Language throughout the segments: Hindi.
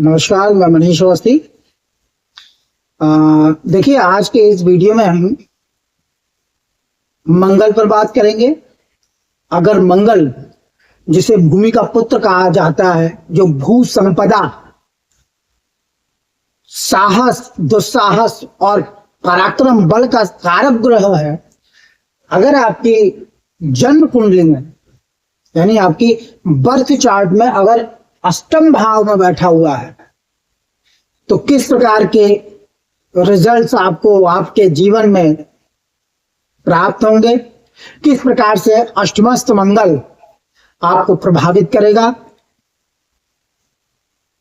नमस्कार, मैं मनीष अवस्थी। देखिए, आज के इस वीडियो में हम मंगल पर बात करेंगे। अगर मंगल, जिसे भूमि का पुत्र कहा जाता है, जो भू संपदा, साहस, दुस्साहस और पराक्रम बल का कारक ग्रह है, अगर आपकी जन्म कुंडली में यानी आपकी बर्थ चार्ट में अगर अष्टम भाव में बैठा हुआ है तो किस प्रकार के रिजल्ट्स आपको आपके जीवन में प्राप्त होंगे, किस प्रकार से अष्टमस्थ मंगल आपको प्रभावित करेगा,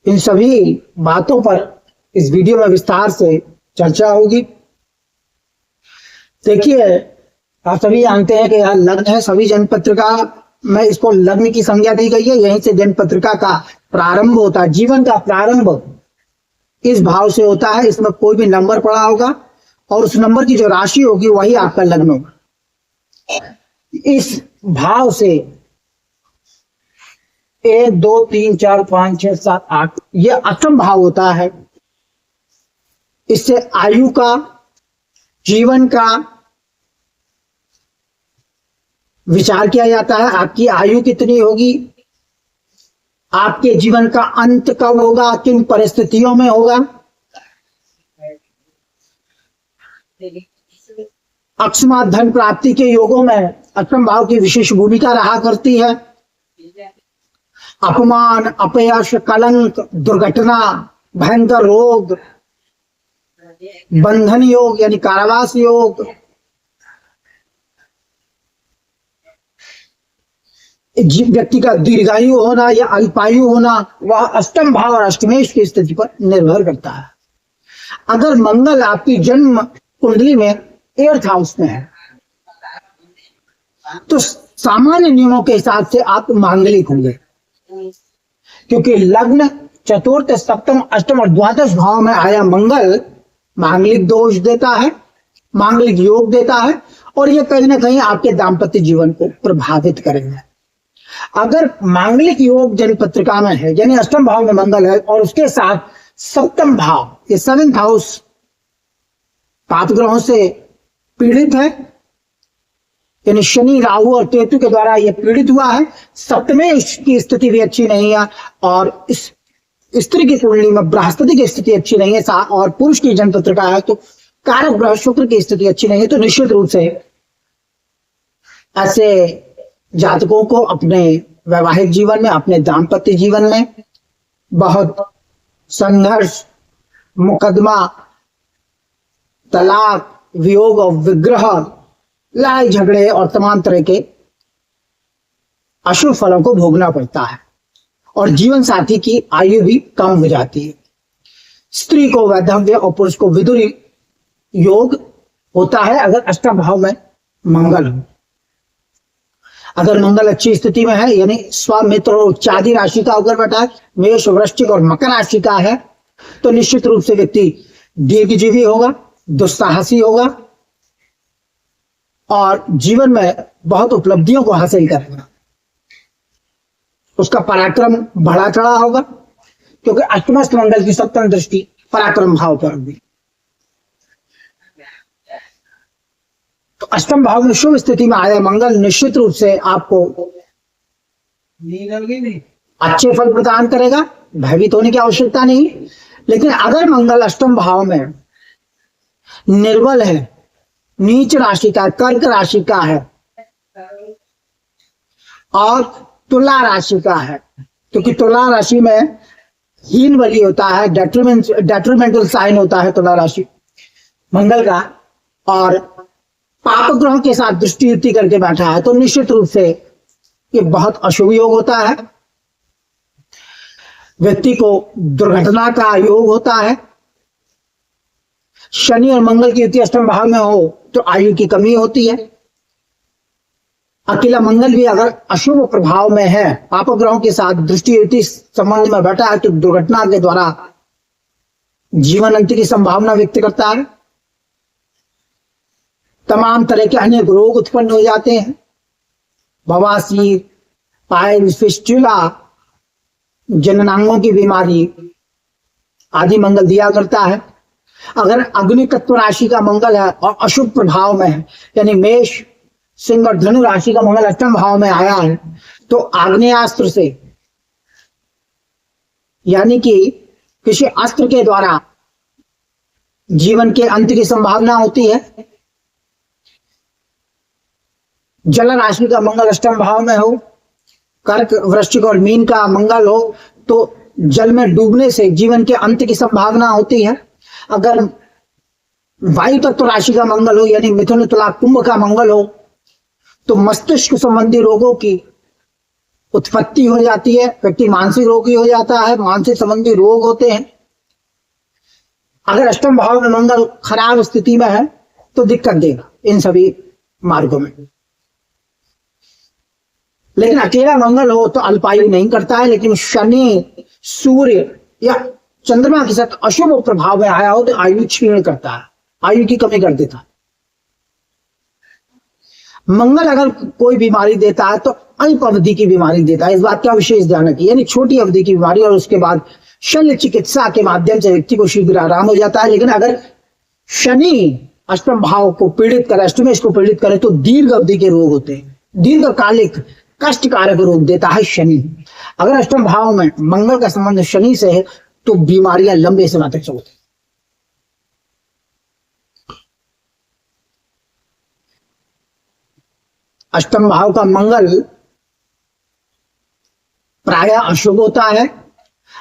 इन सभी बातों पर इस वीडियो में विस्तार से चर्चा होगी। देखिए, आप सभी जानते हैं कि यह लग्न है। सभी जन्म पत्रिका में इसको लग्न की संज्ञा दी गई है। यहीं से जन्म पत्रिका का प्रारंभ होता है। जीवन का प्रारंभ इस भाव से होता है। इसमें कोई भी नंबर पड़ा होगा और उस नंबर की जो राशि होगी वही आपका लग्न होगा। इस भाव से 1 2 3 4 5 6 7 8 यह अष्टम भाव होता है। इससे आयु का, जीवन का विचार किया जाता है। आपकी आयु कितनी होगी, आपके जीवन का अंत कब होगा, किन परिस्थितियों में होगा। अकस्मात धन प्राप्ति के योगों में अष्टम भाव की विशेष भूमिका रहा करती है। अपमान, अपयश, कलंक, दुर्घटना, भयंकर रोग, बंधन योग यानी कारावास योग, व्यक्ति का दीर्घायु होना या अल्पायु होना, वह अष्टम भाव और अष्टमेश की स्थिति पर निर्भर करता है। अगर मंगल आपकी जन्म कुंडली में 8th हाउस में है तो सामान्य नियमों के हिसाब से आप मांगलिक होंगे, क्योंकि लग्न, चतुर्थ, सप्तम, अष्टम और द्वादश भाव में आया मंगल मांगलिक दोष देता है, मांगलिक योग देता है और यह कहीं ना कहीं आपके दाम्पत्य जीवन को प्रभावित करेगा। अगर मांगलिक योग जन्म पत्रिका में है, यानी अष्टम भाव में मंगल है और उसके साथ सप्तम भाव, ये 7th हाउस पाप ग्रहों से पीड़ित है, यानी शनि, राहु और केतु के द्वारा यह पीड़ित हुआ है। सप्तमेश की स्थिति भी अच्छी नहीं है और इस स्त्री की कुंडली में बृहस्पति की स्थिति अच्छी नहीं है और पुरुष की जन्म पत्रिका है तो कारक ग्रह शुक्र की स्थिति अच्छी नहीं है। तो निश्चित रूप से ऐसे जातकों को अपने वैवाहिक जीवन में, अपने दाम्पत्य जीवन में बहुत संघर्ष, मुकदमा, तलाक, वियोग और विग्रह, लड़ाई झगड़े और तमाम तरह के अशुभ फलों को भोगना पड़ता है और जीवन साथी की आयु भी कम हो जाती है। स्त्री को वैधव्य और पुरुष को विदुर योग होता है अगर अष्टम भाव में मंगल हो। अगर मंगल अच्छी स्थिति में है, यानी स्वामित्र और उच्चादि राशि का होकर बैठा है, मेष, वृश्चिक और मकर राशि का है, तो निश्चित रूप से व्यक्ति दीर्घजीवी होगा, दुस्साहसी होगा और जीवन में बहुत उपलब्धियों को हासिल करेगा। उसका पराक्रम बढ़ा चढ़ा होगा, क्योंकि अष्टमस्थ मंगल की सप्तम दृष्टि पराक्रम भाव पर होगी। तो अष्टम भाव में शुभ स्थिति में आया मंगल निश्चित रूप से आपको अच्छे फल प्रदान करेगा, भयभीत होने की आवश्यकता नहीं। लेकिन अगर मंगल अष्टम भाव में निर्बल है, नीच राशि का, कर्क राशि का है और तुला राशि का है, क्योंकि तुला राशि में हीन बली होता है, डेट्रीमेंटल साइन होता है तुला राशि मंगल का, और पाप ग्रह के साथ दृष्टि युति करके बैठा है, तो निश्चित रूप से ये बहुत अशुभ योग होता है। व्यक्ति को दुर्घटना का योग होता है। शनि और मंगल की युति अष्टम भाव में हो तो आयु की कमी होती है। अकेला मंगल भी अगर अशुभ प्रभाव में है, पाप ग्रहों के साथ दृष्टि युति संबंध में बैठा है, तो दुर्घटना के द्वारा जीवन अंत की संभावना व्यक्त करता है। तमाम तरह के अनेक रोग उत्पन्न हो जाते हैं, बवासीर, पाइल्स, फिस्टुला, जननांगों की बीमारी, आदि मंगल दिया करता है। अगर अग्नि तत्व राशि का मंगल है और अशुभ प्रभाव में है, यानी मेष, सिंह और धनु राशि का मंगल अष्टम भाव में आया है, तो आग्नेयास्त्र से, यानी कि किसी अस्त्र के द्वारा जीवन के अंत की संभावना होती है। जल राशि का मंगल अष्टम भाव में हो, कर्क, वृश्चिक और मीन का मंगल हो, तो जल में डूबने से जीवन के अंत की संभावना होती है। अगर वायु तत्व राशि का मंगल हो, यानी मिथुन, तुला, कुंभ का मंगल हो, तो मस्तिष्क संबंधी रोगों की उत्पत्ति हो जाती है, व्यक्ति मानसिक रोगी हो जाता है, मानसिक संबंधी रोग होते हैं। अगर अष्टम भाव में मंगल खराब स्थिति में है तो दिक्कत देगा इन सभी मार्गों में। लेकिन अकेला मंगल हो तो अल्पायु नहीं करता है, लेकिन शनि, सूर्य या चंद्रमा के साथ अशुभ प्रभाव में आया हो तो आयु क्षीण करता है, आयु की कमी कर देता है। मंगल अगर कोई बीमारी देता है तो अल्प अवधि की बीमारी देता है, इस बात का विशेष ध्यान रखिए, यानी छोटी अवधि की बीमारी, और उसके बाद शल्य चिकित्सा के माध्यम से व्यक्ति को शीघ्र आराम हो जाता है। लेकिन अगर शनि अष्टम भाव को पीड़ित करे, अष्टमेश को पीड़ित करे, तो दीर्घ अवधि के रोग होते हैं, दीर्घकालिक कष्टकारक रोग देता है शनि। अगर अष्टम भाव में मंगल का संबंध शनि से है तो बीमारियां लंबे समय तक चलती। अष्टम भाव का मंगल प्रायः अशुभ होता है।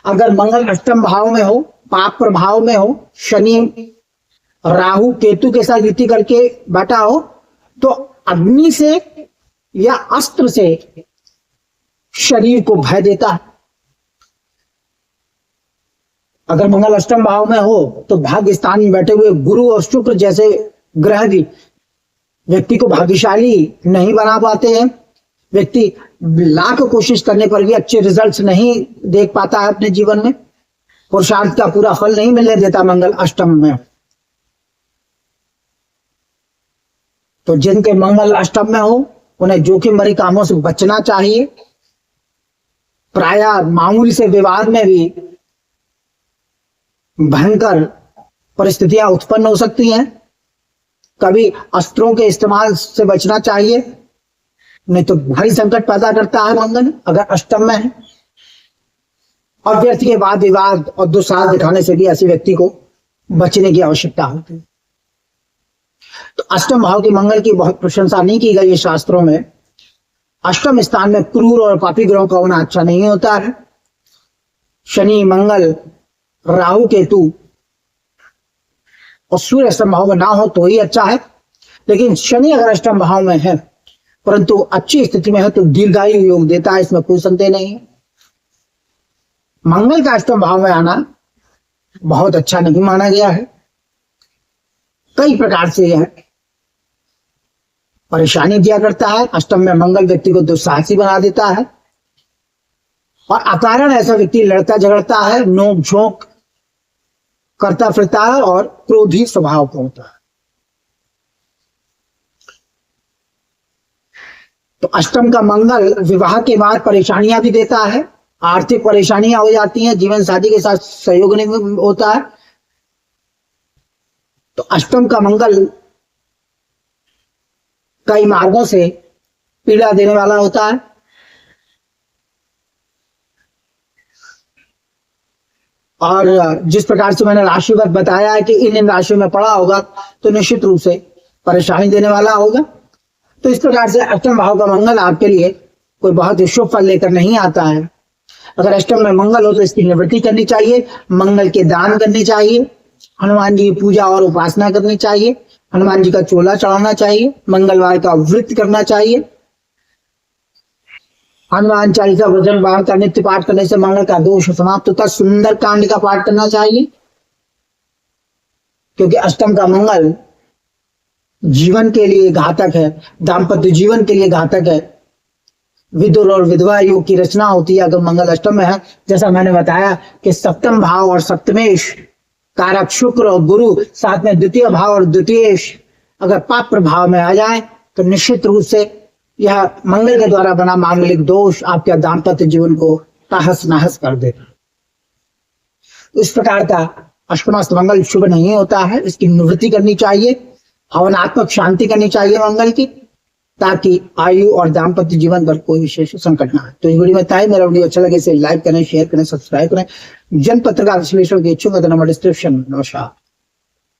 अगर मंगल अष्टम भाव में हो, पाप प्रभाव में हो, शनि राहु केतु के साथ युति करके बैठा हो, तो अग्नि से या अस्त्र से शरीर को भय देता है। अगर मंगल अष्टम भाव में हो तो भाग्य स्थान में बैठे हुए गुरु और शुक्र जैसे ग्रह भी व्यक्ति को भाग्यशाली नहीं बना पाते हैं। व्यक्ति लाख कोशिश करने पर भी अच्छे रिजल्ट्स नहीं देख पाता है अपने जीवन में, पुरुषार्थ का पूरा फल नहीं मिलने देता मंगल अष्टम में। तो जिनके मंगल अष्टम में हो उन्हें जोखिम भरे कामों से बचना चाहिए। प्रायः मामूली से विवाद में भी भयंकर परिस्थितियां उत्पन्न हो सकती हैं। कभी अस्त्रों के इस्तेमाल से बचना चाहिए, नहीं तो भारी संकट पैदा करता है मंगल अगर अष्टम में है। और व्यर्थ के बाद विवाद और दुस्साहस दिखाने से भी ऐसे व्यक्ति को बचने की आवश्यकता होती है। तो अष्टम भाव के मंगल की बहुत प्रशंसा नहीं की गई है शास्त्रों में। अष्टम स्थान में क्रूर और पापी ग्रहों का होना अच्छा नहीं होता है। शनि, मंगल, राहु, केतु और सूर्य अष्टम भाव में ना हो तो ही अच्छा है। लेकिन शनि अगर अष्टम भाव में है परंतु अच्छी स्थिति में है तो दीर्घायु योग देता है, इसमें कोई संदेह नहीं है। मंगल का अष्टम भाव में आना बहुत अच्छा नहीं माना गया है। कई प्रकार से यह परेशानी दिया करता है। अष्टम में मंगल व्यक्ति को दुस्साहसी बना देता है और अकारण ऐसा व्यक्ति लड़ता झगड़ता है, नोक झोंक करता फिरता है और क्रोधी स्वभाव का होता है। तो अष्टम का मंगल विवाह के बाद परेशानियां भी देता है, आर्थिक परेशानियां हो जाती हैं, जीवन साथी के साथ सहयोग नहीं होता है। तो अष्टम का मंगल कई मार्गों से पीड़ा देने वाला होता है। और जिस प्रकार से मैंने राशिवत बताया है कि इन राशियों में पड़ा होगा तो निश्चित रूप से परेशानी देने वाला होगा। तो इस प्रकार से अष्टम भाव का मंगल आपके लिए कोई बहुत ही शुभ फल लेकर नहीं आता है। अगर अष्टम में मंगल हो तो इसकी निवृत्ति करनी चाहिए, मंगल के दान करने चाहिए, हनुमान जी की पूजा और उपासना करनी चाहिए, हनुमान जी का चोला चढ़ाना चाहिए, मंगलवार का व्रत करना चाहिए, हनुमान चालीसा वज्र बाण का नित्य पाठ करने से मंगल का दोष समाप्त होता है। सुंदर कांड का पाठ करना चाहिए क्योंकि अष्टम का मंगल जीवन के लिए घातक है, दाम्पत्य जीवन के लिए घातक है। विदुर और विधवा योग की रचना होती है अगर मंगल अष्टम में है। जैसा मैंने बताया कि सप्तम भाव और सप्तमेश कारक शुक्र और गुरु, साथ में द्वितीय भाव और द्वितीयेश अगर पाप प्रभाव में आ जाए तो निश्चित रूप से यह मंगल के द्वारा बना मांगलिक दोष आपके दाम्पत्य जीवन को तहस नहस कर देगा। इस प्रकार का अष्टमास्थ मंगल शुभ नहीं होता है, इसकी निवृत्ति करनी चाहिए, भावनात्मक शांति करनी चाहिए मंगल की, ताकि आयु और दाम्पत्य जीवन पर कोई विशेष संकट ना आए। तो इस वीडियो में था, मेरा वीडियो अच्छा लगे इसे लाइक करें, शेयर करें, सब्सक्राइब करें। जन पत्रकार विश्लेषण के इच्छुक नंबर डिस्क्रिप्शन। नमस्कार।